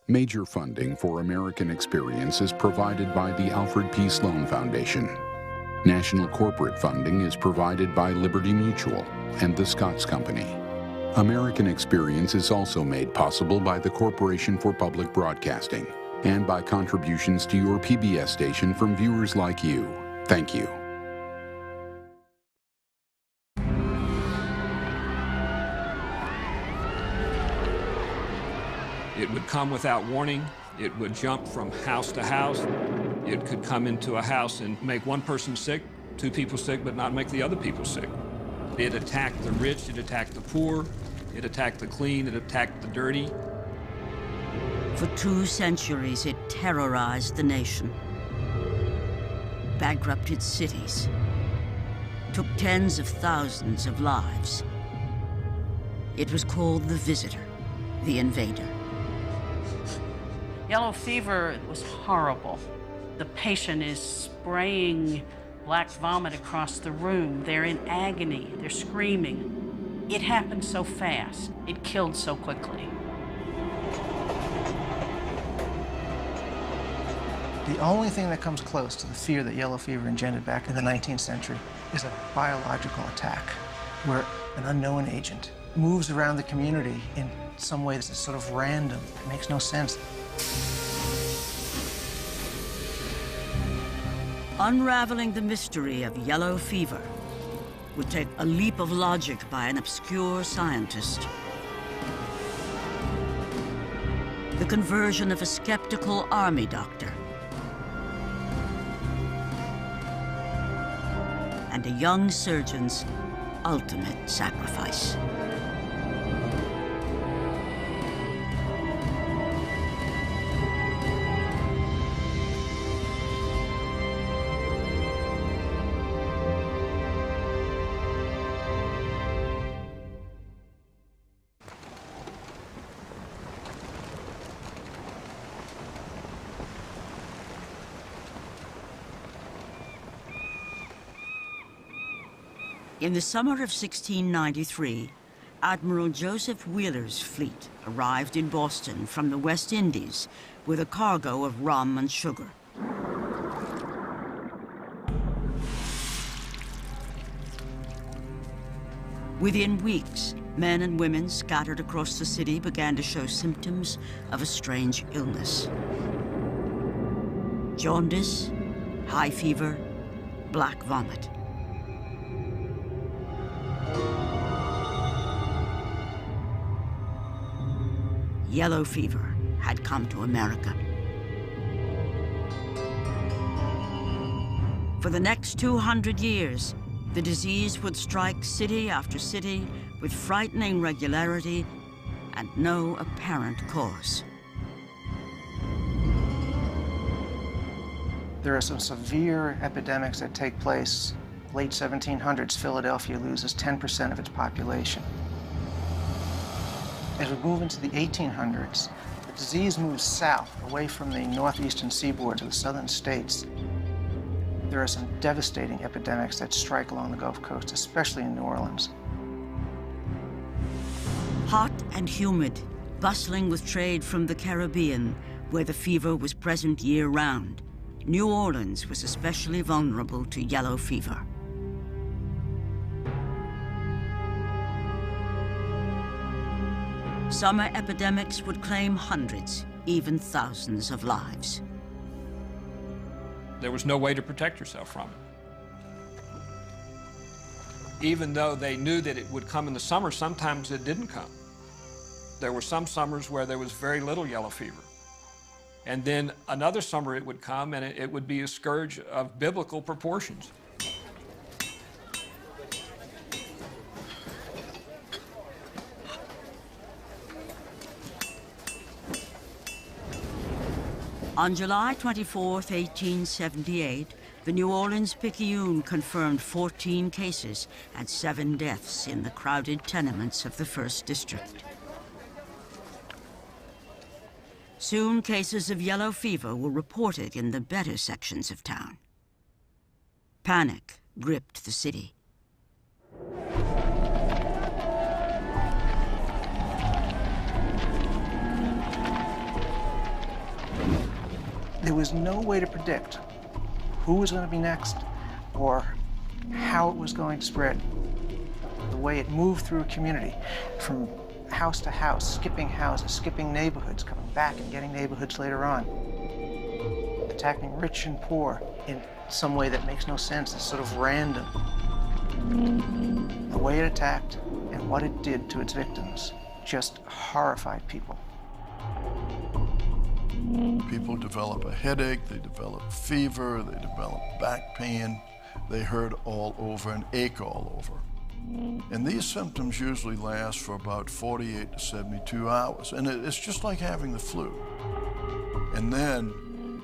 Major funding for American Experience is provided by the Alfred P. Sloan Foundation. National corporate funding is provided by Liberty Mutual and the Scotts Company. American Experience is also made possible by the Corporation for Public Broadcasting and by contributions to your PBS station from viewers like you. Thank you. It would come without warning. It would jump from house to house. It could come into a house and make one person sick, two people sick, but not make the other people sick. It attacked the rich, it attacked the poor, it attacked the clean, it attacked the dirty. For 2 centuries, it terrorized the nation, bankrupted cities, took tens of thousands of lives. It was called the visitor, the invader. Yellow fever was horrible. The patient is spraying black vomit across the room. They're in agony, they're screaming. It happened so fast. It killed so quickly. The only thing that comes close to the fear that yellow fever engendered back in the 19th century is a biological attack, where an unknown agent moves around the community in some way that's sort of random. It makes no sense. Unraveling the mystery of yellow fever would take a leap of logic by an obscure scientist. The conversion of a skeptical army doctor. And a young surgeon's ultimate sacrifice. In the summer of 1693, Admiral Joseph Wheeler's fleet arrived in Boston from the West Indies with a cargo of rum and sugar. Within weeks, men and women scattered across the city began to show symptoms of a strange illness. Jaundice, high fever, black vomit. Yellow fever had come to America. For the next 200 years, the disease would strike city after city with frightening regularity and no apparent cause. There are some severe epidemics that take place. Late 1700s, Philadelphia loses 10% of its population. As we move into the 1800s, the disease moves south, away from the northeastern seaboard to the southern states. There are some devastating epidemics that strike along the Gulf Coast, especially in New Orleans. Hot and humid, bustling with trade from the Caribbean, where the fever was present year-round, New Orleans was especially vulnerable to yellow fever. Summer epidemics would claim hundreds, even thousands of lives. There was no way to protect yourself from it. Even though they knew that it would come in the summer, sometimes it didn't come. There were some summers where there was very little yellow fever. And then another summer it would come and it would be a scourge of biblical proportions. On July 24, 1878, the New Orleans Picayune confirmed 14 cases and 7 deaths in the crowded tenements of the First District. Soon, cases of yellow fever were reported in the better sections of town. Panic gripped the city. There was no way to predict who was going to be next or how it was going to spread. The way it moved through a community, from house to house, skipping houses, skipping neighborhoods, coming back and getting neighborhoods later on, attacking rich and poor in some way that makes no sense. It's sort of random. The way it attacked and what it did to its victims just horrified people. People develop a headache, they develop fever, they develop back pain, they hurt all over and ache all over. And these symptoms usually last for about 48 to 72 hours. And it's just like having the flu. And then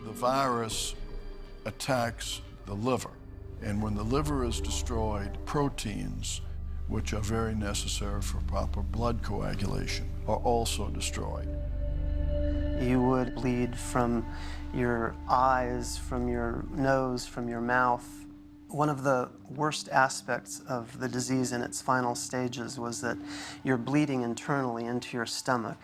the virus attacks the liver. And when the liver is destroyed, proteins, which are very necessary for proper blood coagulation, are also destroyed. You would bleed from your eyes, from your nose, from your mouth. One of the worst aspects of the disease in its final stages was that you're bleeding internally into your stomach,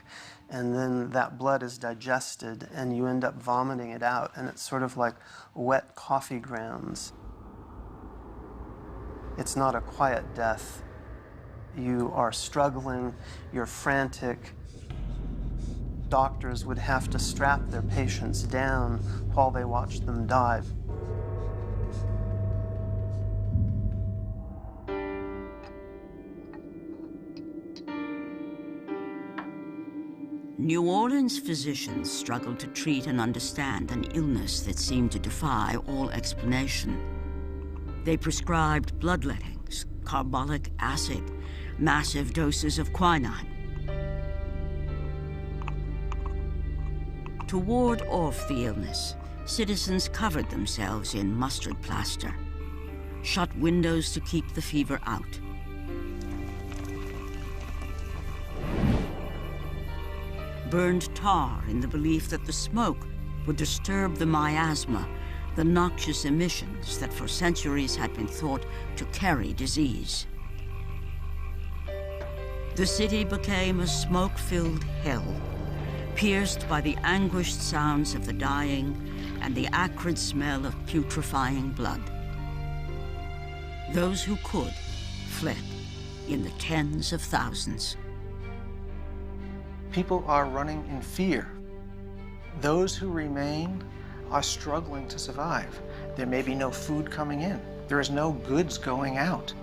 and then that blood is digested and you end up vomiting it out, and it's sort of like wet coffee grounds. It's not a quiet death. You are struggling, you're frantic. Doctors would have to strap their patients down while they watched them die. New Orleans physicians struggled to treat and understand an illness that seemed to defy all explanation. They prescribed bloodlettings, carbolic acid, massive doses of quinine. To ward off the illness, citizens covered themselves in mustard plaster, shut windows to keep the fever out. Burned tar in the belief that the smoke would disturb the miasma, the noxious emissions that for centuries had been thought to carry disease. The city became a smoke-filled hell, pierced by the anguished sounds of the dying and the acrid smell of putrefying blood. Those who could fled in the tens of thousands. People are running in fear. Those who remain are struggling to survive. There may be no food coming in. There is no goods going out.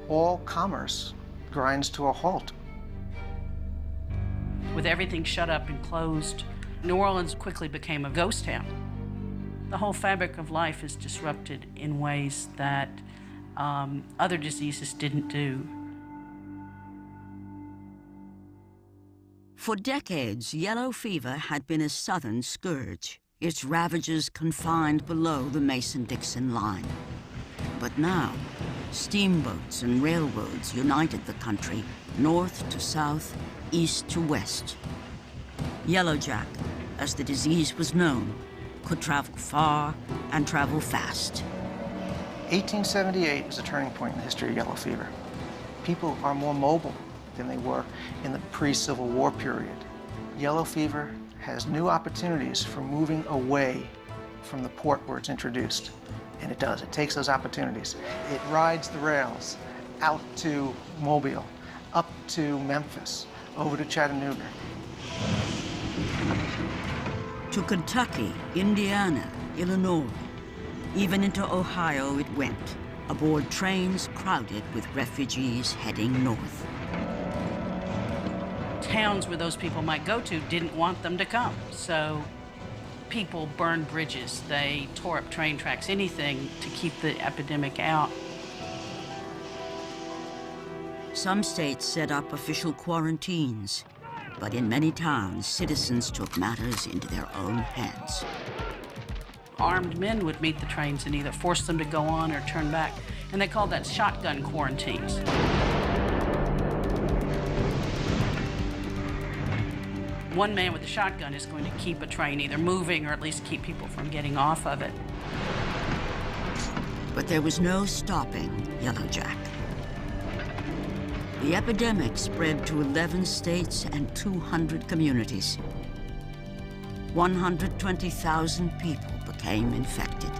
All commerce grinds to a halt. With everything shut up and closed, New Orleans quickly became a ghost town. The whole fabric of life is disrupted in ways that other diseases didn't do. For decades, yellow fever had been a southern scourge, its ravages confined below the Mason-Dixon line. But now, steamboats and railroads united the country, north to south, east to west. Yellowjack, as the disease was known, could travel far and travel fast. 1878 was a turning point in the history of yellow fever. People are more mobile than they were in the pre-Civil War period. Yellow fever has new opportunities for moving away from the port where it's introduced. And it does. It takes those opportunities. It rides the rails out to Mobile, up to Memphis, over to Chattanooga. To Kentucky, Indiana, Illinois, even into Ohio it went, aboard trains crowded with refugees heading north. Towns where those people might go to didn't want them to come, so people burned bridges, they tore up train tracks, anything to keep the epidemic out. Some states set up official quarantines, but in many towns, citizens took matters into their own hands. Armed men would meet the trains and either force them to go on or turn back, and they called that shotgun quarantines. One man with a shotgun is going to keep a train either moving or at least keep people from getting off of it. But there was no stopping Yellowjack. The epidemic spread to 11 states and 200 communities. 120,000 people became infected.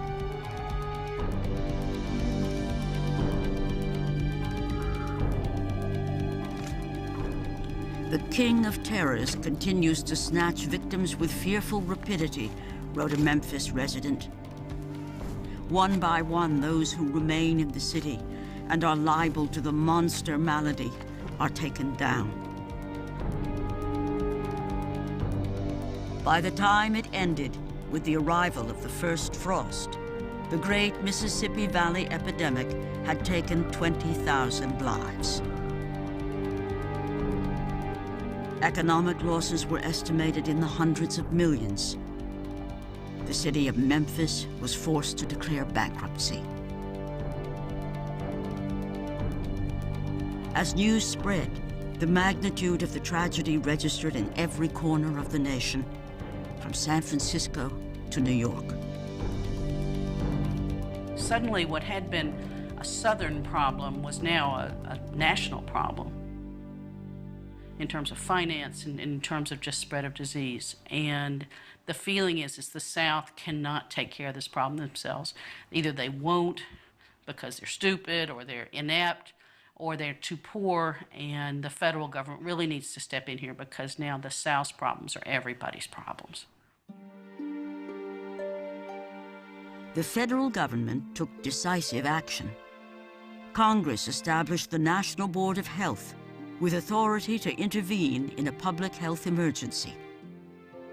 The King of Terrors continues to snatch victims with fearful rapidity, wrote a Memphis resident. One by one, those who remain in the city and are liable to the monster malady are taken down. By the time it ended, with the arrival of the first frost, the great Mississippi Valley epidemic had taken 20,000 lives. Economic losses were estimated in the hundreds of millions. The city of Memphis was forced to declare bankruptcy. As news spread, the magnitude of the tragedy registered in every corner of the nation, from San Francisco to New York. Suddenly, what had been a southern problem was now a national problem in terms of finance and in terms of just spread of disease. And the feeling is the South cannot take care of this problem themselves. Either they won't because they're stupid or they're inept or they're too poor, and the federal government really needs to step in here because now the South's problems are everybody's problems. The federal government took decisive action. Congress established the National Board of Health with authority to intervene in a public health emergency.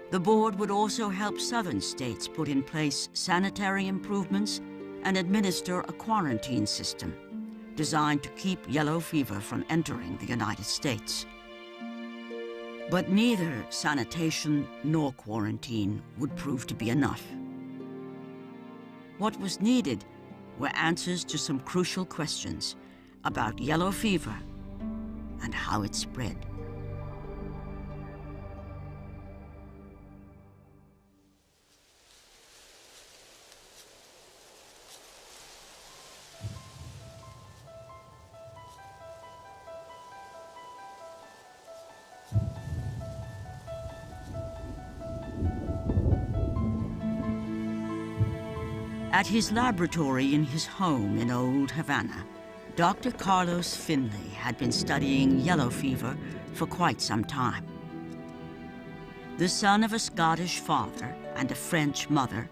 The board would also help southern states put in place sanitary improvements and administer a quarantine system designed to keep yellow fever from entering the United States. But neither sanitation nor quarantine would prove to be enough. What was needed were answers to some crucial questions about yellow fever and how it spread. At his laboratory in his home in Old Havana, Dr. Carlos Finley had been studying yellow fever for quite some time. The son of a Scottish father and a French mother,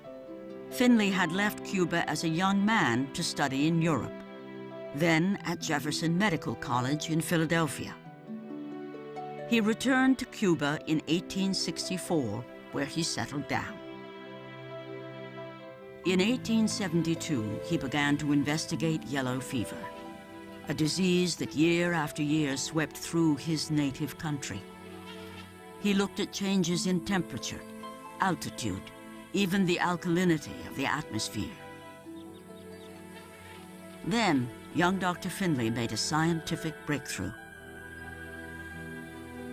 Finley had left Cuba as a young man to study in Europe, then at Jefferson Medical College in Philadelphia. He returned to Cuba in 1864, where he settled down. In 1872, he began to investigate yellow fever, a disease that year after year swept through his native country. He looked at changes in temperature, altitude, even the alkalinity of the atmosphere. Then, young Dr. Finley made a scientific breakthrough.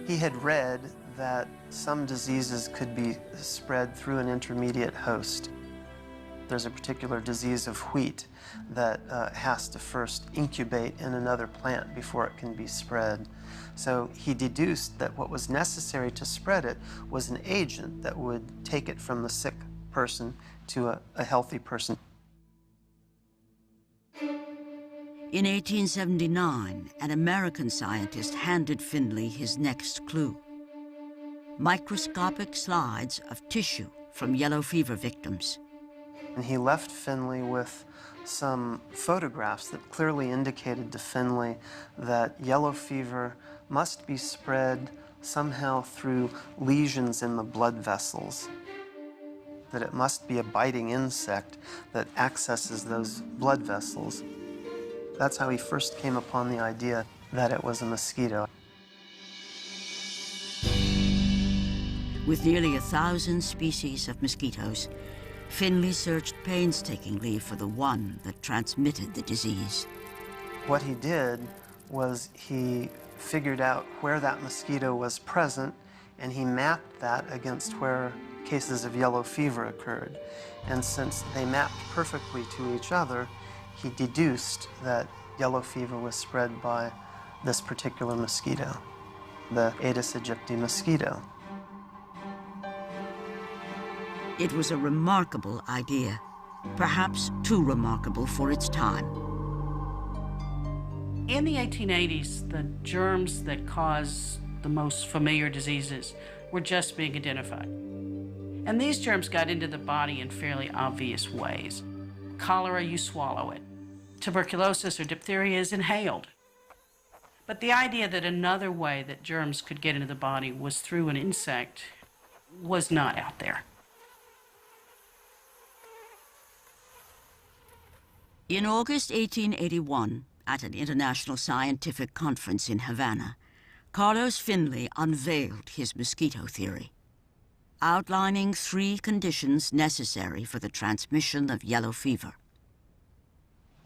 He had read that some diseases could be spread through an intermediate host. There's a particular disease of wheat that has to first incubate in another plant before it can be spread. So he deduced that what was necessary to spread it was an agent that would take it from the sick person to a healthy person. In 1879, an American scientist handed Finley his next clue: microscopic slides of tissue from yellow fever victims. And he left Finley with some photographs that clearly indicated to Finley that yellow fever must be spread somehow through lesions in the blood vessels, that it must be a biting insect that accesses those blood vessels. That's how he first came upon the idea that it was a mosquito. With nearly 1,000 species of mosquitoes, Finley searched painstakingly for the one that transmitted the disease. What he did was he figured out where that mosquito was present, and he mapped that against where cases of yellow fever occurred. And since they mapped perfectly to each other, he deduced that yellow fever was spread by this particular mosquito, the Aedes aegypti mosquito. It was a remarkable idea, perhaps too remarkable for its time. In the 1880s, the germs that cause the most familiar diseases were just being identified. And these germs got into the body in fairly obvious ways. Cholera, you swallow it. Tuberculosis or diphtheria is inhaled. But the idea that another way that germs could get into the body was through an insect was not out there. In August 1881, at an international scientific conference in Havana, Carlos Finley unveiled his mosquito theory, outlining 3 conditions necessary for the transmission of yellow fever.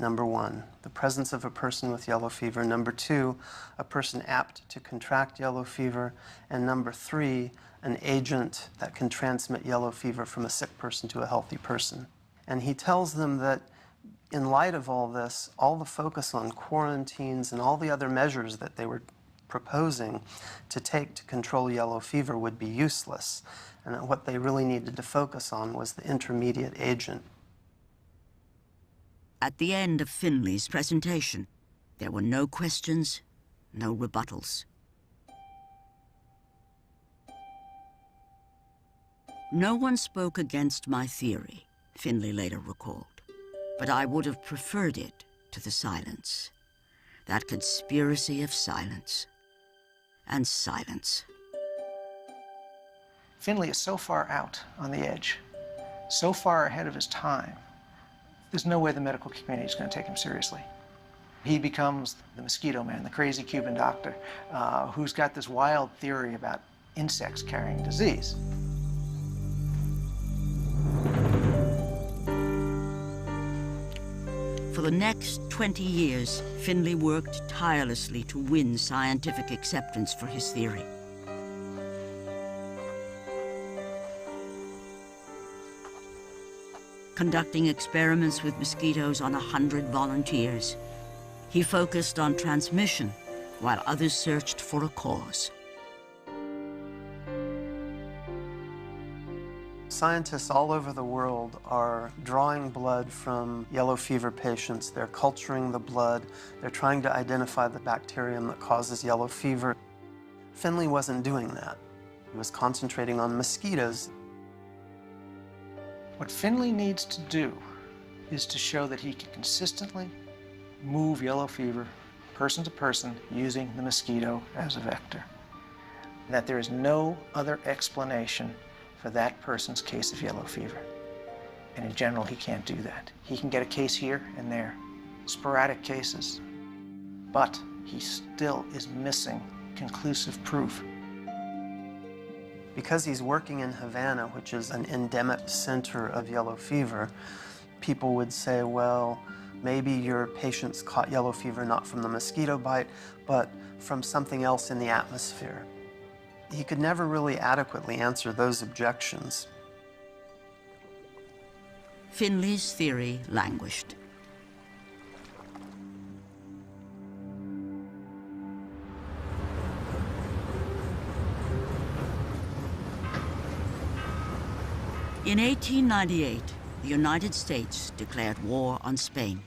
Number 1, the presence of a person with yellow fever. Number 2, a person apt to contract yellow fever. And number 3, an agent that can transmit yellow fever from a sick person to a healthy person. And he tells them that in light of all this, all the focus on quarantines and all the other measures that they were proposing to take to control yellow fever would be useless, and that what they really needed to focus on was the intermediate agent. At the end of Finley's presentation, there were no questions, no rebuttals. No one spoke against my theory, Finley later recalled, but I would have preferred it to the silence. That conspiracy of silence. And silence. Finley is so far out on the edge, so far ahead of his time, there's no way the medical community is going to take him seriously. He becomes the mosquito man, the crazy Cuban doctor, who's got this wild theory about insects carrying disease. For the next 20 years, Finley worked tirelessly to win scientific acceptance for his theory. Conducting experiments with mosquitoes on 100 volunteers, he focused on transmission while others searched for a cause. Scientists all over the world are drawing blood from yellow fever patients. They're culturing the blood. They're trying to identify the bacterium that causes yellow fever. Finley wasn't doing that. He was concentrating on mosquitoes. What Finley needs to do is to show that he can consistently move yellow fever person to person using the mosquito as a vector. And that there is no other explanation for that person's case of yellow fever. And in general, he can't do that. He can get a case here and there, sporadic cases, but he still is missing conclusive proof. Because he's working in Havana, which is an endemic center of yellow fever, people would say, well, maybe your patients caught yellow fever not from the mosquito bite, but from something else in the atmosphere. He could never really adequately answer those objections. Finley's theory languished. In 1898, the United States declared war on Spain.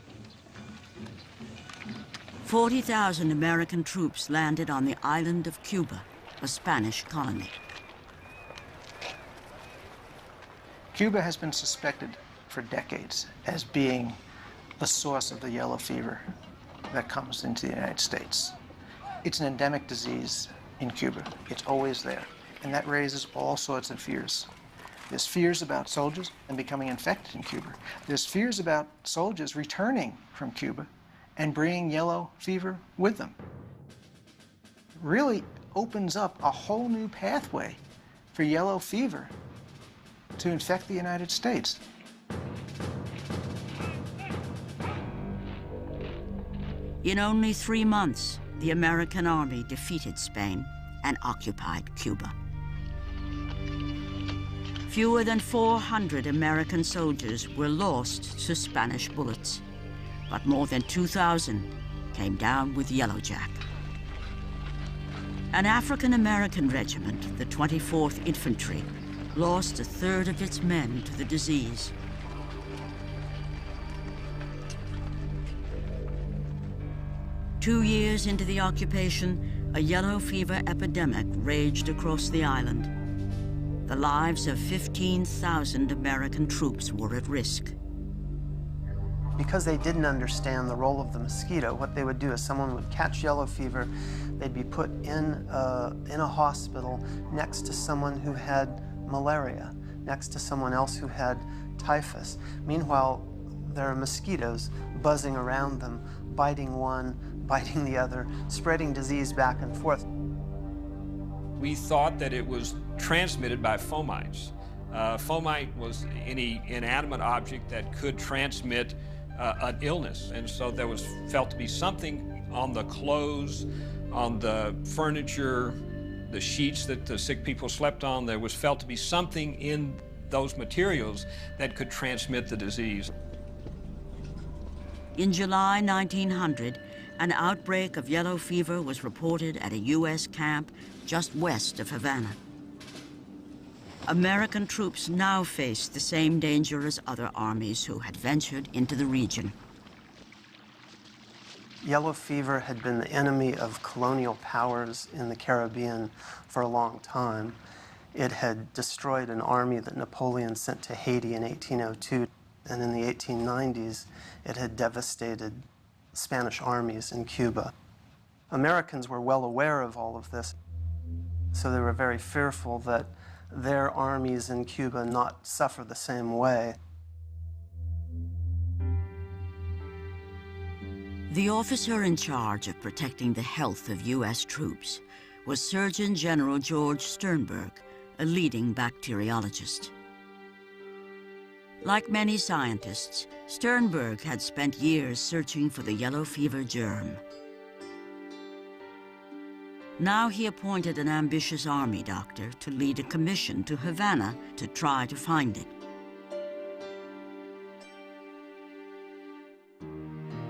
40,000 American troops landed on the island of Cuba, a Spanish colony. Cuba has been suspected for decades as being the source of the yellow fever that comes into the United States. It's an endemic disease in Cuba. It's always there, and that raises all sorts of fears. There's fears about soldiers and becoming infected in Cuba. There's fears about soldiers returning from Cuba and bringing yellow fever with them. It really opens up a whole new pathway for yellow fever to infect the United States. In only 3 months, the American army defeated Spain and occupied Cuba. Fewer than 400 American soldiers were lost to Spanish bullets, but more than 2,000 came down with yellowjack. An African-American regiment, the 24th Infantry, lost a third of its men to the disease. Two years into the occupation, a yellow fever epidemic raged across the island. The lives of 15,000 American troops were at risk. Because they didn't understand the role of the mosquito, what they would do is someone would catch yellow fever, they'd be put in a hospital next to someone who had malaria, next to someone else who had typhus. Meanwhile, there are mosquitoes buzzing around them, biting one, biting the other, spreading disease back and forth. We thought that it was transmitted by fomites. Fomite was any inanimate object that could transmit an illness, and so there was felt to be something on the clothes, on the furniture, the sheets that the sick people slept on. There was felt to be something in those materials that could transmit the disease. In July 1900, an outbreak of yellow fever was reported at a U.S. camp just west of Havana. American troops now faced the same danger as other armies who had ventured into the region. Yellow fever had been the enemy of colonial powers in the Caribbean for a long time. It had destroyed an army that Napoleon sent to Haiti in 1802, and in the 1890s, it had devastated Spanish armies in Cuba. Americans were well aware of all of this, so they were very fearful that their armies in Cuba not suffer the same way. The officer in charge of protecting the health of U.S. troops was Surgeon General George Sternberg, a leading bacteriologist. Like many scientists, Sternberg had spent years searching for the yellow fever germ. Now he appointed an ambitious army doctor to lead a commission to Havana to try to find it.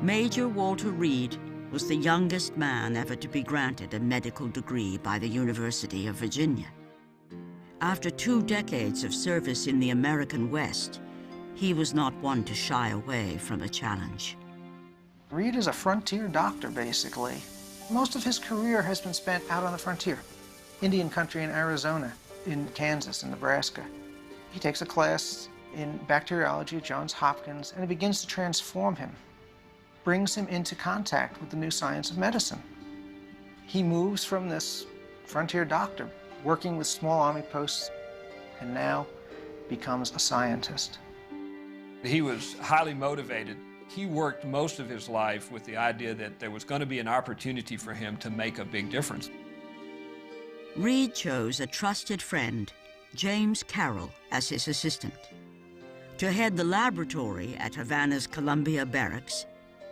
Major Walter Reed was the youngest man ever to be granted a medical degree by the University of Virginia. After 2 decades of service in the American West, he was not one to shy away from a challenge. Reed is a frontier doctor, basically. Most of his career has been spent out on the frontier. Indian country in Arizona, in Kansas, in Nebraska. He takes a class in bacteriology at Johns Hopkins, and it begins to transform him, brings him into contact with the new science of medicine. He moves from this frontier doctor, working with small army posts, and now becomes a scientist. He was highly motivated. He worked most of his life with the idea that there was going to be an opportunity for him to make a big difference. Reed chose a trusted friend, James Carroll, as his assistant. To head the laboratory at Havana's Columbia Barracks,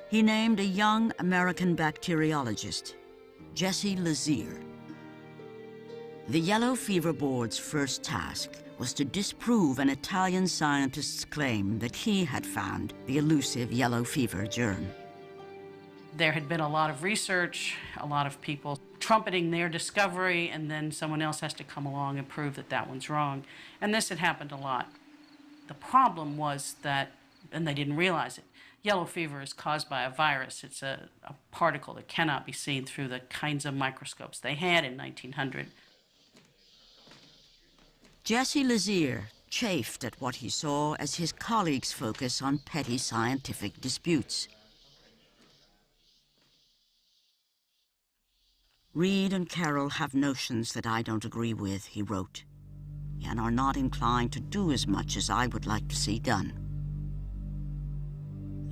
he named a young American bacteriologist, Jesse Lazier. The Yellow Fever Board's first task was to disprove an Italian scientist's claim that he had found the elusive yellow fever germ. There had been a lot of research, a lot of people trumpeting their discovery, and then someone else has to come along and prove that that one's wrong. And this had happened a lot. The problem was that, and they didn't realize it, yellow fever is caused by a virus. It's a particle that cannot be seen through the kinds of microscopes they had in 1900. Jesse Lazier chafed at what he saw as his colleagues' focus on petty scientific disputes. Reed and Carroll have notions that I don't agree with, he wrote, and are not inclined to do as much as I would like to see done.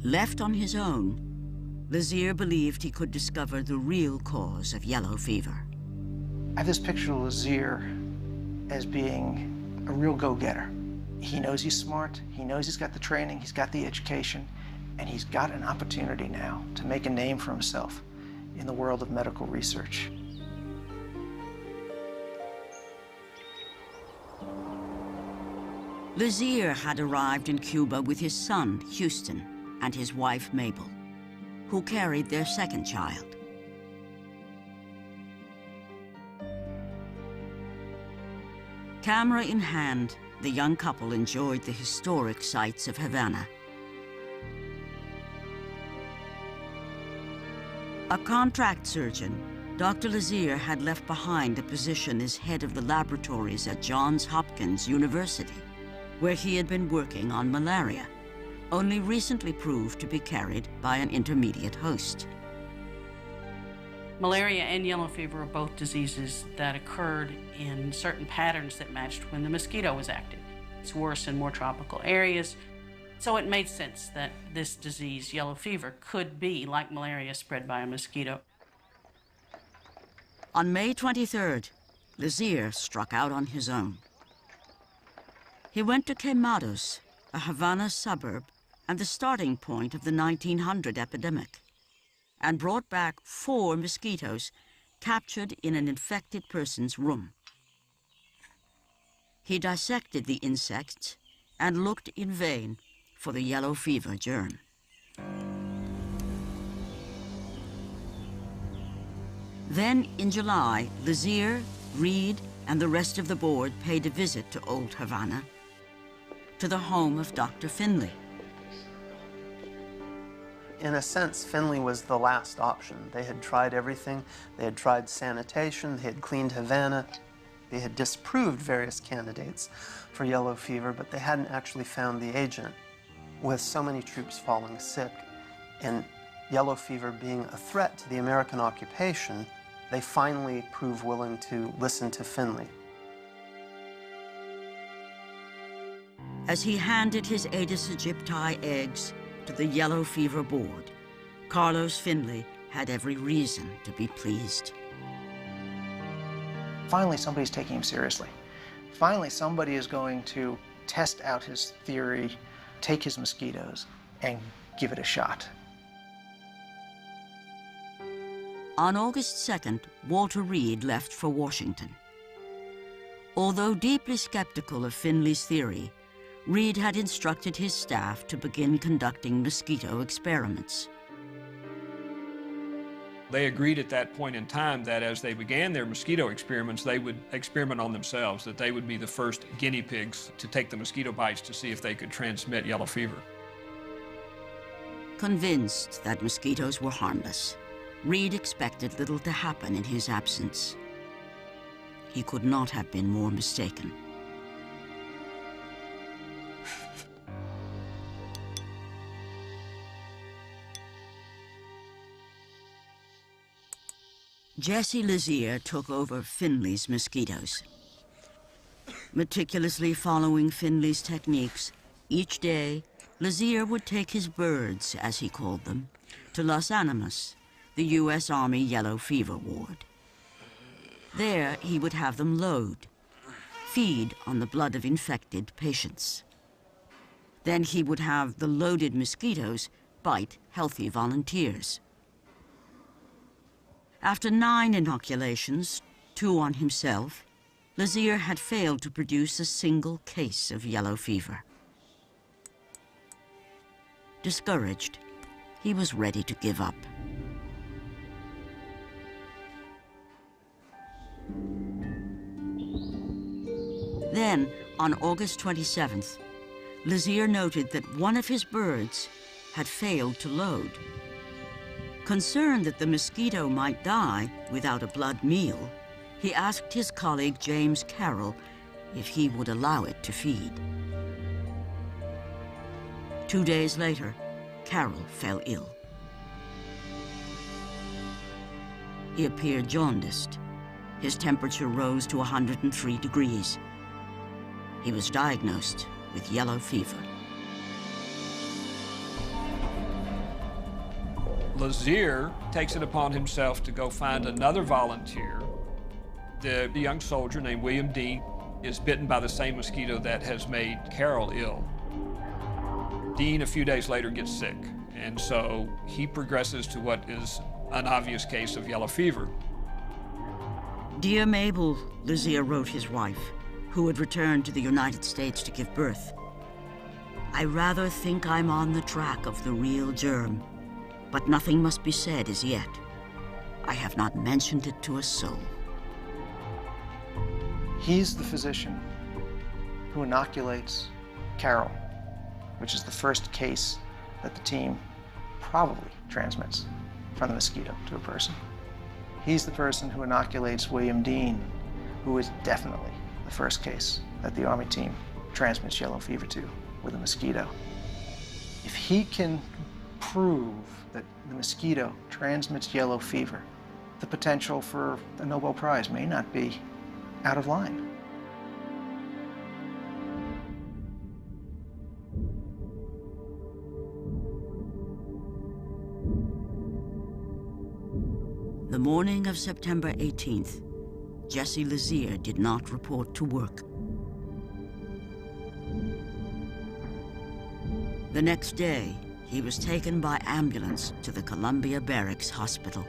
Left on his own, Lazier believed he could discover the real cause of yellow fever. I have this picture of Lazier as being a real go-getter. He knows he's smart, he knows he's got the training, he's got the education, and he's got an opportunity now to make a name for himself in the world of medical research. Lazier had arrived in Cuba with his son, Houston, and his wife, Mabel, who carried their second child. Camera in hand, the young couple enjoyed the historic sights of Havana. A contract surgeon, Dr. Lazier had left behind a position as head of the laboratories at Johns Hopkins University, where he had been working on malaria, only recently proved to be carried by an intermediate host. Malaria and yellow fever are both diseases that occurred in certain patterns that matched when the mosquito was active. It's worse in more tropical areas, so it made sense that this disease, yellow fever, could be, like malaria, spread by a mosquito. On May 23rd, Lazier struck out on his own. He went to Quemados, a Havana suburb and the starting point of the 1900 epidemic, and brought back 4 mosquitoes captured in an infected person's room. He dissected the insects and looked in vain for the yellow fever germ. Then, in July, Lazier, Reed, and the rest of the board paid a visit to Old Havana, to the home of Dr. Finley. In a sense, Finley was the last option. They had tried everything. They had tried sanitation, they had cleaned Havana, they had disproved various candidates for yellow fever, but they hadn't actually found the agent. With so many troops falling sick and yellow fever being a threat to the American occupation, they finally proved willing to listen to Finley. As he handed his Aedes aegypti eggs to the yellow fever board, Carlos Finley had every reason to be pleased. Finally, somebody's taking him seriously. Finally, somebody is going to test out his theory, take his mosquitoes, and give it a shot. On August 2nd, Walter Reed left for Washington. Although deeply skeptical of Finley's theory, Reed had instructed his staff to begin conducting mosquito experiments. They agreed at that point in time that as they began their mosquito experiments, they would experiment on themselves, that they would be the first guinea pigs to take the mosquito bites to see if they could transmit yellow fever. Convinced that mosquitoes were harmless, Reed expected little to happen in his absence. He could not have been more mistaken. Jesse Lazier took over Finley's mosquitoes. Meticulously following Finley's techniques, each day, Lazier would take his birds, as he called them, to Los Animas, the U.S. Army Yellow Fever Ward. There, he would have them load, feed on the blood of infected patients. Then he would have the loaded mosquitoes bite healthy volunteers. After 9 inoculations, 2 on himself, Lazier had failed to produce a single case of yellow fever. Discouraged, he was ready to give up. Then, on August 27th, Lazier noted that one of his birds had failed to load. Concerned that the mosquito might die without a blood meal, he asked his colleague James Carroll if he would allow it to feed. 2 days later, Carroll fell ill. He appeared jaundiced. His temperature rose to 103 degrees. He was diagnosed with yellow fever. Lazier takes it upon himself to go find another volunteer. The young soldier named William Dean is bitten by the same mosquito that has made Carroll ill. Dean, a few days later, gets sick, and so he progresses to what is an obvious case of yellow fever. Dear Mabel, Lazier wrote his wife, who had returned to the United States to give birth. I rather think I'm on the track of the real germ, but nothing must be said as yet. I have not mentioned it to a soul. He's the physician who inoculates Carol, which is the first case that the team probably transmits from the mosquito to a person. He's the person who inoculates William Dean, who is definitely the first case that the Army team transmits yellow fever to with a mosquito. If he can prove that the mosquito transmits yellow fever, the potential for a Nobel Prize may not be out of line. The morning of September 18th, Jesse Lazier did not report to work. The next day, he was taken by ambulance to the Columbia Barracks Hospital.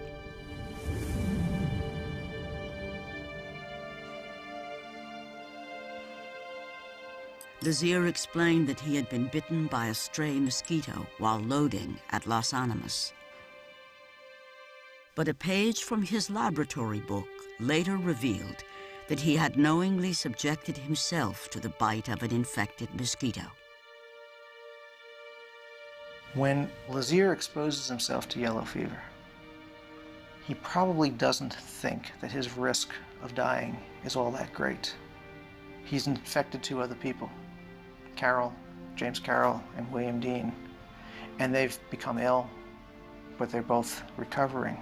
Lazier explained that he had been bitten by a stray mosquito while loading at Los Animas. But a page from his laboratory book later revealed that he had knowingly subjected himself to the bite of an infected mosquito. When Lazier exposes himself to yellow fever, he probably doesn't think that his risk of dying is all that great. He's infected two other people, James Carroll and William Dean, and they've become ill, but they're both recovering.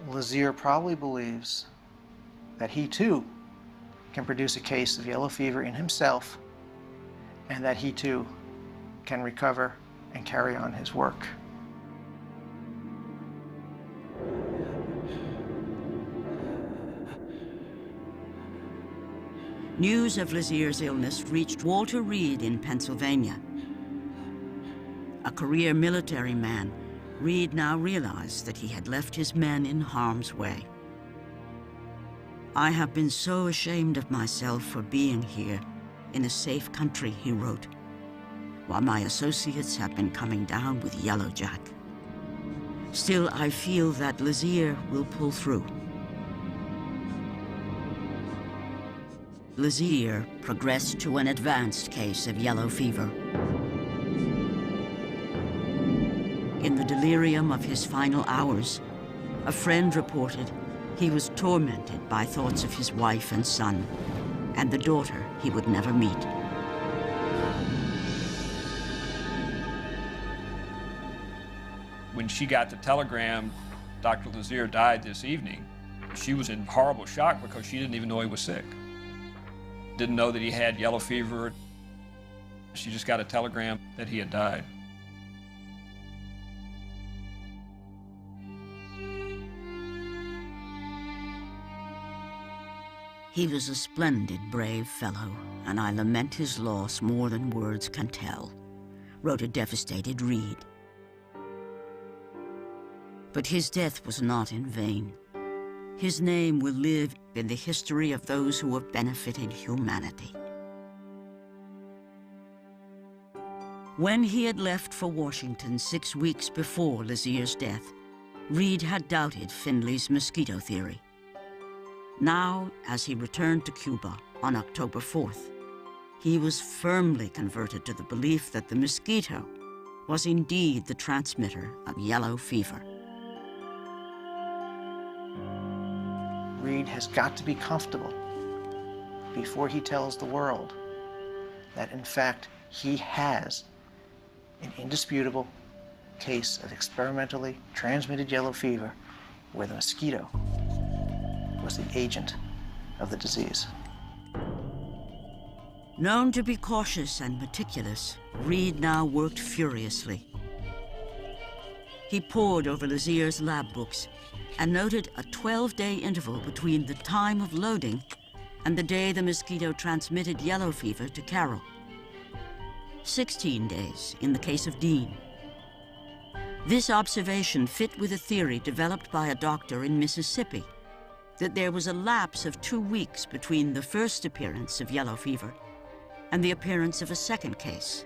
Lazier probably believes that he too can produce a case of yellow fever in himself, and that he too can recover and carry on his work. News of Lazier's illness reached Walter Reed in Pennsylvania. A career military man, Reed now realized that he had left his men in harm's way. "I have been so ashamed of myself for being here in a safe country," he wrote, "while my associates have been coming down with Yellow Jack. Still, I feel that Lazier will pull through." Lazier progressed to an advanced case of yellow fever. In the delirium of his final hours, a friend reported he was tormented by thoughts of his wife and son, and the daughter he would never meet. When she got the telegram, Dr. Lazier died this evening, she was in horrible shock because she didn't even know he was sick. Didn't know that he had yellow fever. She just got a telegram that he had died. "He was a splendid, brave fellow, and I lament his loss more than words can tell," wrote a devastated Reed. But his death was not in vain. His name will live in the history of those who have benefited humanity. When he had left for Washington 6 weeks before Lazier's death, Reed had doubted Finley's mosquito theory. Now, as he returned to Cuba on October 4th, he was firmly converted to the belief that the mosquito was indeed the transmitter of yellow fever. Reed has got to be comfortable before he tells the world that, in fact, he has an indisputable case of experimentally transmitted yellow fever where the mosquito was the agent of the disease. Known to be cautious and meticulous, Reed now worked furiously. He pored over Lazier's lab books and noted a 12-day interval between the time of loading and the day the mosquito transmitted yellow fever to Carol. 16 days in the case of Dean. This observation fit with a theory developed by a doctor in Mississippi, that there was a lapse of 2 weeks between the first appearance of yellow fever and the appearance of a second case.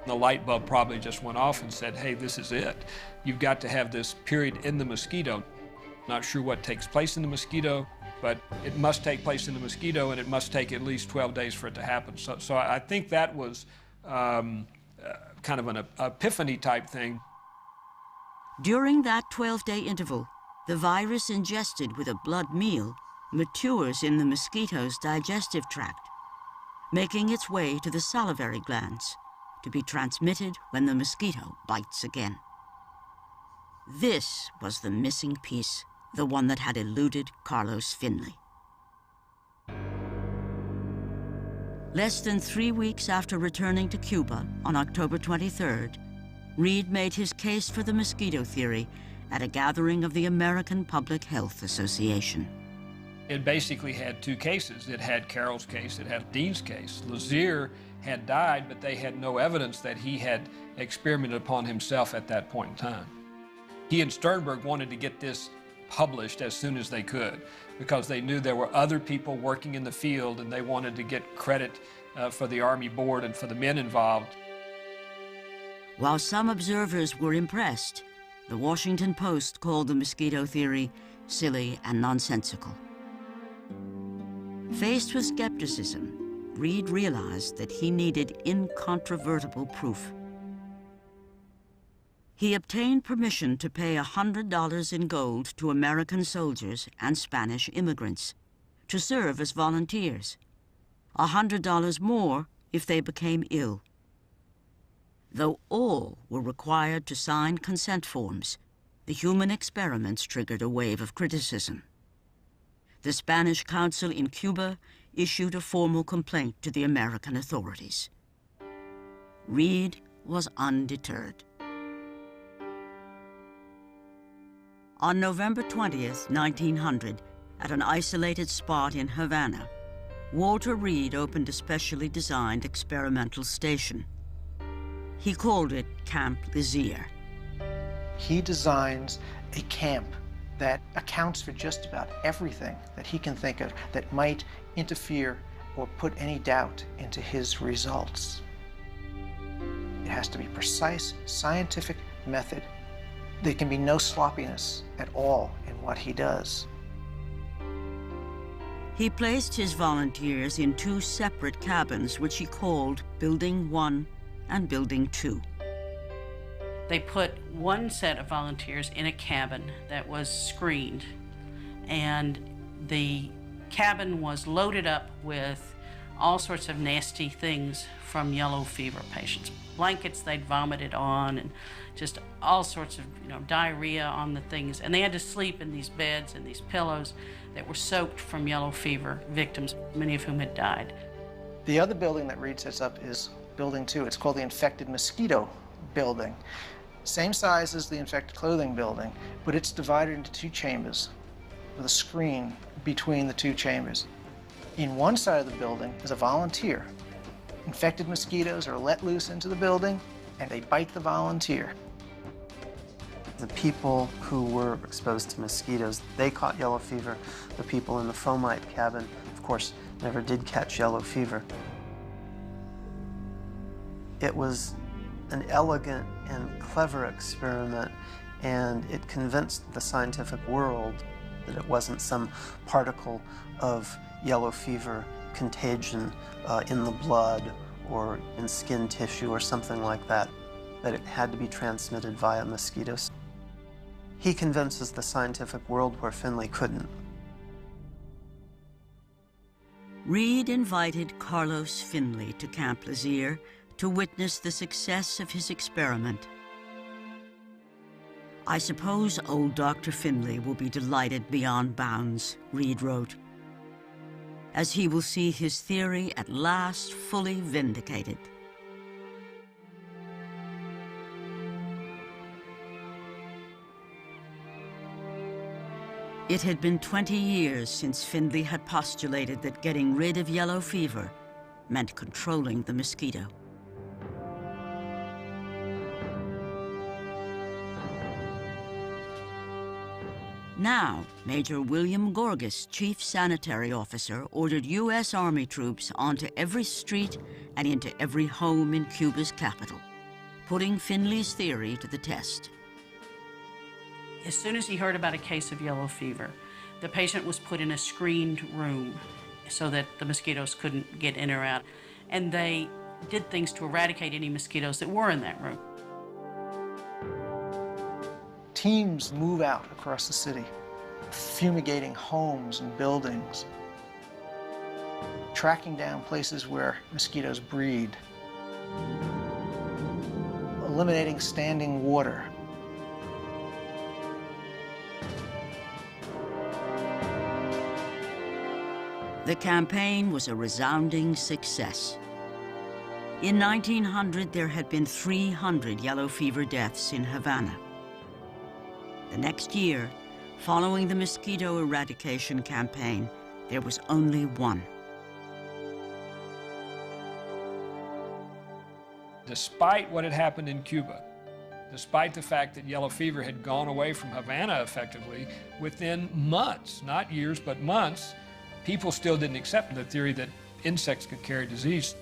The light bulb probably just went off and said, hey, this is it. You've got to have this period in the mosquito. Not sure what takes place in the mosquito. but it must take place in the mosquito, and it must take at least 12 days for it to happen. So I think that was kind of an epiphany type thing. During that 12-day interval, the virus ingested with a blood meal matures in the mosquito's digestive tract, making its way to the salivary glands to be transmitted when the mosquito bites again. This was the missing piece, the one that had eluded Carlos Finley. Less than 3 weeks after returning to Cuba on October 23rd, Reed made his case for the mosquito theory at a gathering of the American Public Health Association. It basically had two cases. It had Carroll's case, it had Dean's case. Lazier had died, but they had no evidence that he had experimented upon himself at that point in time. He and Sternberg wanted to get this published as soon as they could because they knew there were other people working in the field and they wanted to get credit for the Army board and for the men involved. While some observers were impressed, the Washington Post called the mosquito theory silly and nonsensical. Faced with skepticism, Reed realized that he needed incontrovertible proof. He obtained permission to pay $100 in gold to American soldiers and Spanish immigrants to serve as volunteers, $100 more if they became ill. Though all were required to sign consent forms, the human experiments triggered a wave of criticism. The Spanish consul in Cuba issued a formal complaint to the American authorities. Reed was undeterred. On November 20th, 1900, at an isolated spot in Havana, Walter Reed opened a specially designed experimental station. He called it Camp Lazier. He designs a camp that accounts for just about everything that he can think of that might interfere or put any doubt into his results. It has to be precise, scientific method. There can be no sloppiness at all in what he does. He placed his volunteers in two separate cabins, which he called Building 1 and Building 2. They put one set of volunteers in a cabin that was screened, and the cabin was loaded up with all sorts of nasty things from yellow fever patients. Blankets they'd vomited on, and just all sorts of diarrhea on the things. And they had to sleep in these beds and these pillows that were soaked from yellow fever victims, many of whom had died. The other building that Reed sets up is Building 2. It's called the Infected Mosquito Building. Same size as the infected clothing building, but it's divided into two chambers with a screen between the two chambers. In one side of the building is a volunteer. Infected mosquitoes are let loose into the building, and they bite the volunteer. The people who were exposed to mosquitoes, they caught yellow fever. The people in the fomite cabin, of course, never did catch yellow fever. It was an elegant and clever experiment, and it convinced the scientific world that it wasn't some particle of yellow fever contagion in the blood or in skin tissue or something like that, that it had to be transmitted via mosquitoes. He convinces the scientific world where Finley couldn't. Reed invited Carlos Finley to Camp Lazier to witness the success of his experiment. "I suppose old Dr. Finley will be delighted beyond bounds," Reed wrote, "as he will see his theory at last fully vindicated." It had been 20 years since Finley had postulated that getting rid of yellow fever meant controlling the mosquito. Now, Major William Gorgas, Chief Sanitary Officer, ordered U.S. Army troops onto every street and into every home in Cuba's capital, putting Finley's theory to the test. As soon as he heard about a case of yellow fever, The patient was put in a screened room so that the mosquitoes couldn't get in or out. And they did things to eradicate any mosquitoes that were in that room. Teams move out across the city, fumigating homes and buildings, tracking down places where mosquitoes breed, eliminating standing water. The campaign was a resounding success. In 1900, there had been 300 yellow fever deaths in Havana. The next year, following the mosquito eradication campaign, there was only one. Despite what had happened in Cuba, despite the fact that yellow fever had gone away from Havana effectively, within months, not years, but months, people still didn't accept the theory that insects could carry disease.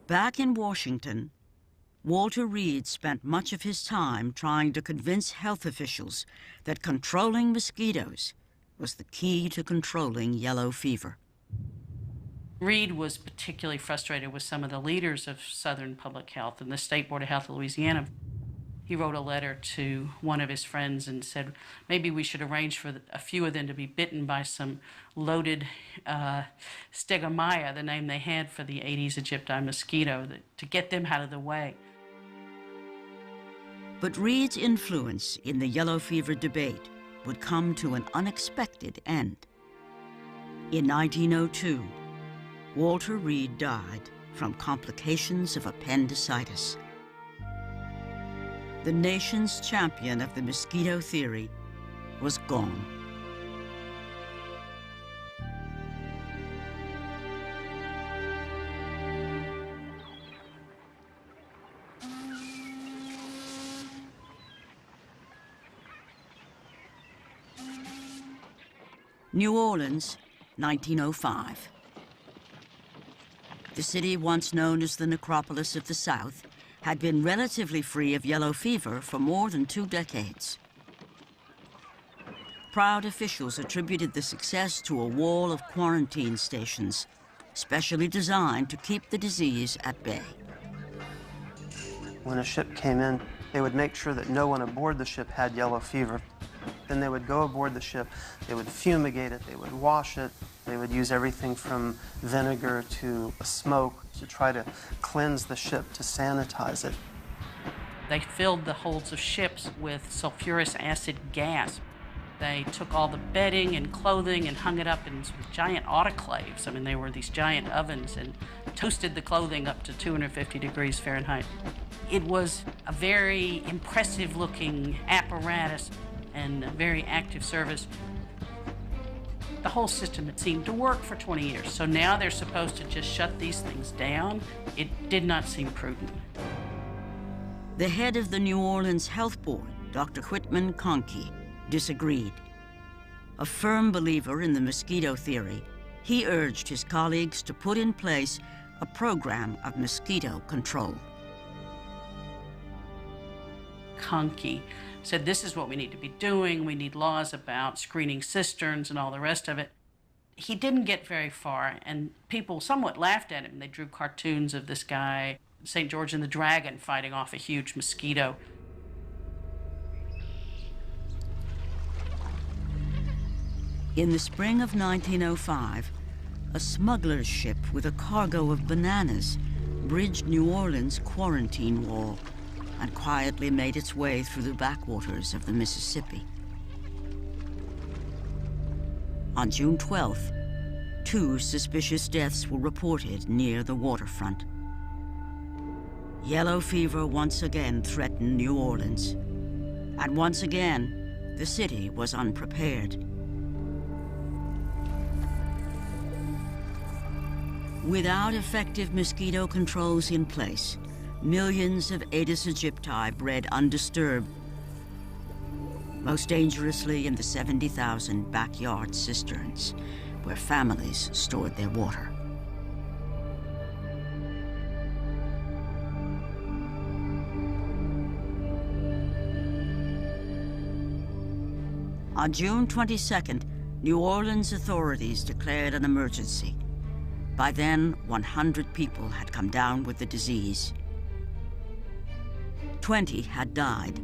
Back in Washington, Walter Reed spent much of his time trying to convince health officials that controlling mosquitoes was the key to controlling yellow fever. Reed was particularly frustrated with some of the leaders of Southern Public Health and the State Board of Health of Louisiana. He wrote a letter to one of his friends and said maybe we should arrange for a few of them to be bitten by some loaded stegomyia, the name they had for the Aedes aegypti mosquito, to get them out of the way. But Reed's influence in the yellow fever debate would come to an unexpected end. In 1902, Walter Reed died from complications of appendicitis. The nation's champion of the mosquito theory was gone. New Orleans, 1905. The city, once known as the necropolis of the South, had been relatively free of yellow fever for more than 2 decades. Proud officials attributed the success to a wall of quarantine stations, specially designed to keep the disease at bay. When a ship came in, they would make sure that no one aboard the ship had yellow fever. Then they would go aboard the ship, they would fumigate it, they would wash it, they would use everything from vinegar to smoke to try to cleanse the ship, to sanitize it. They filled the holds of ships with sulfurous acid gas. They took all the bedding and clothing and hung it up in some giant autoclaves. I mean, they were these giant ovens, and toasted the clothing up to 250 degrees Fahrenheit. It was a very impressive looking apparatus and a very active service. The whole system had seemed to work for 20 years. So now they're supposed to just shut these things down. It did not seem prudent. The head of the New Orleans Health Board, Dr. Whitman Conkey, disagreed. A firm believer in the mosquito theory, he urged his colleagues to put in place a program of mosquito control. Conkey said, this is what we need to be doing. We need laws about screening cisterns and all the rest of it. He didn't get very far, and people somewhat laughed at him. They drew cartoons of this guy, St. George and the Dragon, fighting off a huge mosquito. In the spring of 1905, a smuggler's ship with a cargo of bananas bridged New Orleans' quarantine wall and quietly made its way through the backwaters of the Mississippi. On June 12th, 2 suspicious deaths were reported near the waterfront. Yellow fever once again threatened New Orleans, and once again, the city was unprepared. Without effective mosquito controls in place, millions of Aedes aegypti bred undisturbed, most dangerously in the 70,000 backyard cisterns, where families stored their water. On June 22nd, New Orleans authorities declared an emergency. By then, 100 people had come down with the disease. 20 had died.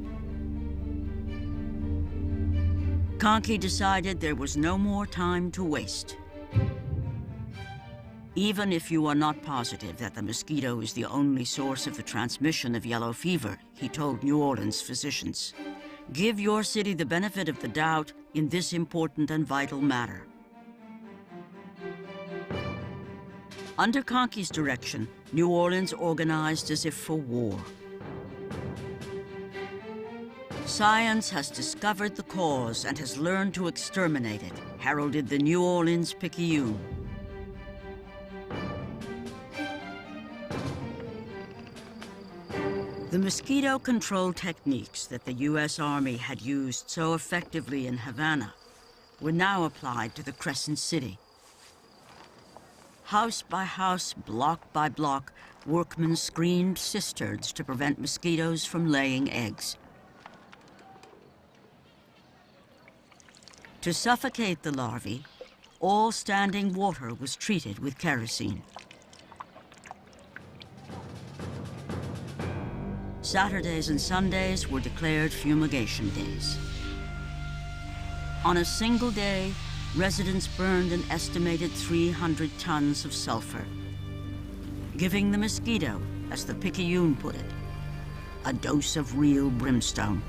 Conkey decided there was no more time to waste. Even if you are not positive that the mosquito is the only source of the transmission of yellow fever, he told New Orleans physicians, give your city the benefit of the doubt in this important and vital matter. Under Conkey's direction, New Orleans organized as if for war. Science has discovered the cause and has learned to exterminate it, heralded the New Orleans Picayune. The mosquito control techniques that the U.S. Army had used so effectively in Havana were now applied to the Crescent City. House by house, block by block, workmen screened cisterns to prevent mosquitoes from laying eggs. To suffocate the larvae, all standing water was treated with kerosene. Saturdays and Sundays were declared fumigation days. On a single day, residents burned an estimated 300 tons of sulfur, giving the mosquito, as the Picayune put it, a dose of real brimstone.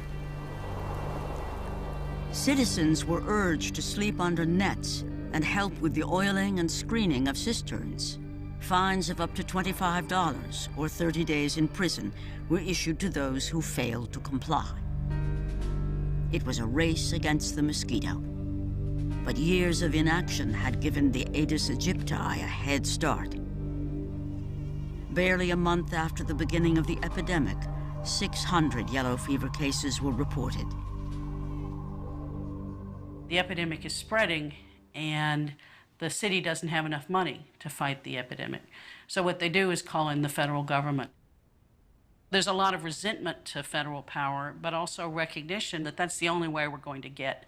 Citizens were urged to sleep under nets and help with the oiling and screening of cisterns. Fines of up to $25 or 30 days in prison were issued to those who failed to comply. It was a race against the mosquito. But years of inaction had given the Aedes aegypti a head start. Barely a month after the beginning of the epidemic, 600 yellow fever cases were reported. The epidemic is spreading, and the city doesn't have enough money to fight the epidemic. So what they do is call in the federal government. There's a lot of resentment to federal power, but also recognition that that's the only way we're going to get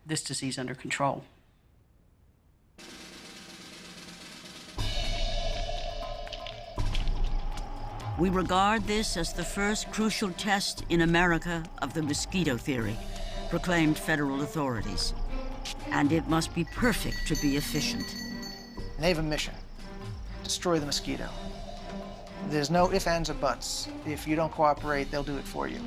this disease under control. We regard this as the first crucial test in America of the mosquito theory, proclaimed federal authorities. And it must be perfect to be efficient. And they have a mission: destroy the mosquito. There's no ifs, ands, or buts. If you don't cooperate, they'll do it for you.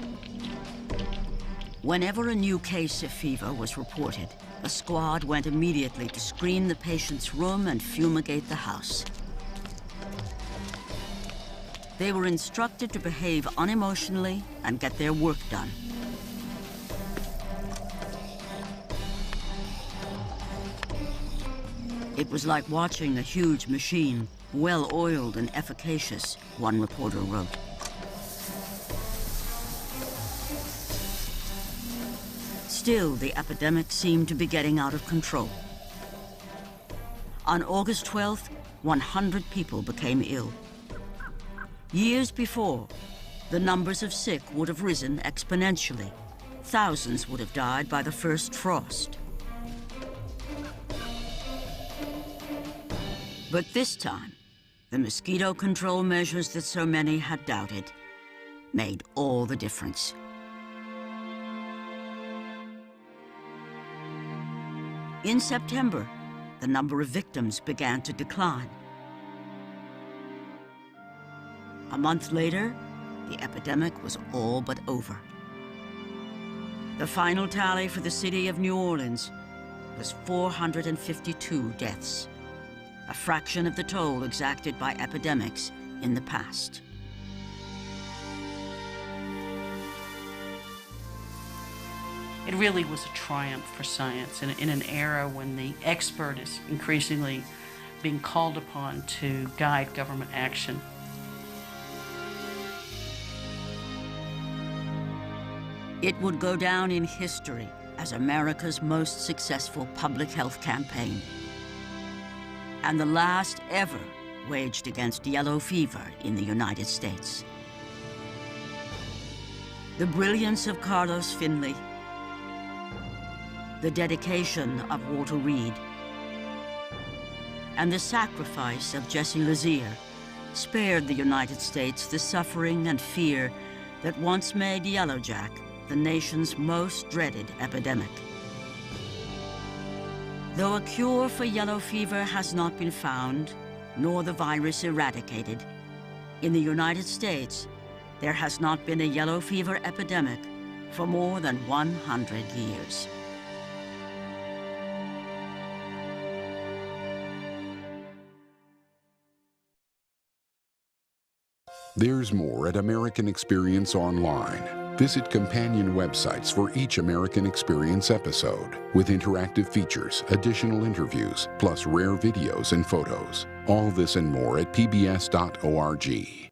Whenever a new case of fever was reported, a squad went immediately to screen the patient's room and fumigate the house. They were instructed to behave unemotionally and get their work done. It was like watching a huge machine, well-oiled and efficacious, one reporter wrote. Still, the epidemic seemed to be getting out of control. On August 12th, 100 people became ill. Years before, the numbers of sick would have risen exponentially. Thousands would have died by the first frost. But this time, the mosquito control measures that so many had doubted made all the difference. In September, the number of victims began to decline. A month later, the epidemic was all but over. The final tally for the city of New Orleans was 452 deaths, a fraction of the toll exacted by epidemics in the past. It really was a triumph for science in an era when the expert is increasingly being called upon to guide government action. It would go down in history as America's most successful public health campaign, and the last ever waged against yellow fever in the United States. The brilliance of Carlos Finley, the dedication of Walter Reed, and the sacrifice of Jesse Lazier spared the United States the suffering and fear that once made yellowjack the nation's most dreaded epidemic. Though a cure for yellow fever has not been found, nor the virus eradicated, in the United States, there has not been a yellow fever epidemic for more than 100 years. There's more at American Experience Online. Visit companion websites for each American Experience episode with interactive features, additional interviews, plus rare videos and photos. All this and more at pbs.org.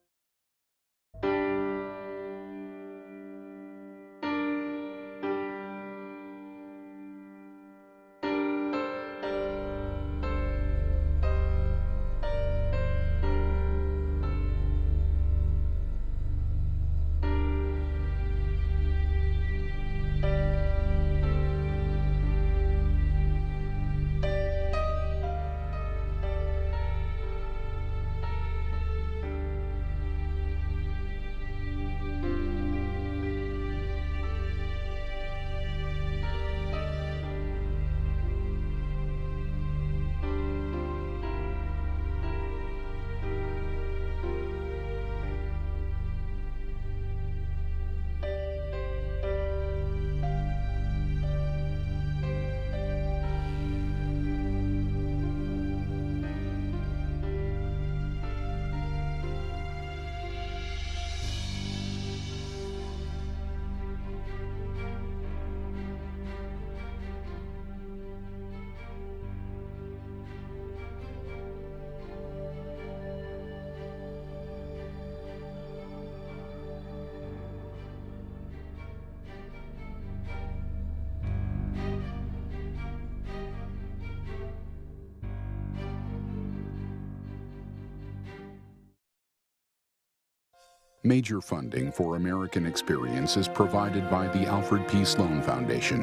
Major funding for American Experience is provided by the Alfred P. Sloan Foundation.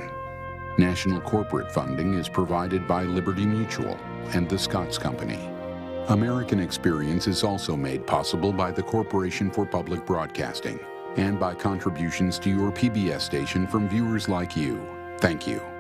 National corporate funding is provided by Liberty Mutual and the Scots Company. American Experience is also made possible by the Corporation for Public Broadcasting and by contributions to your PBS station from viewers like you. Thank you.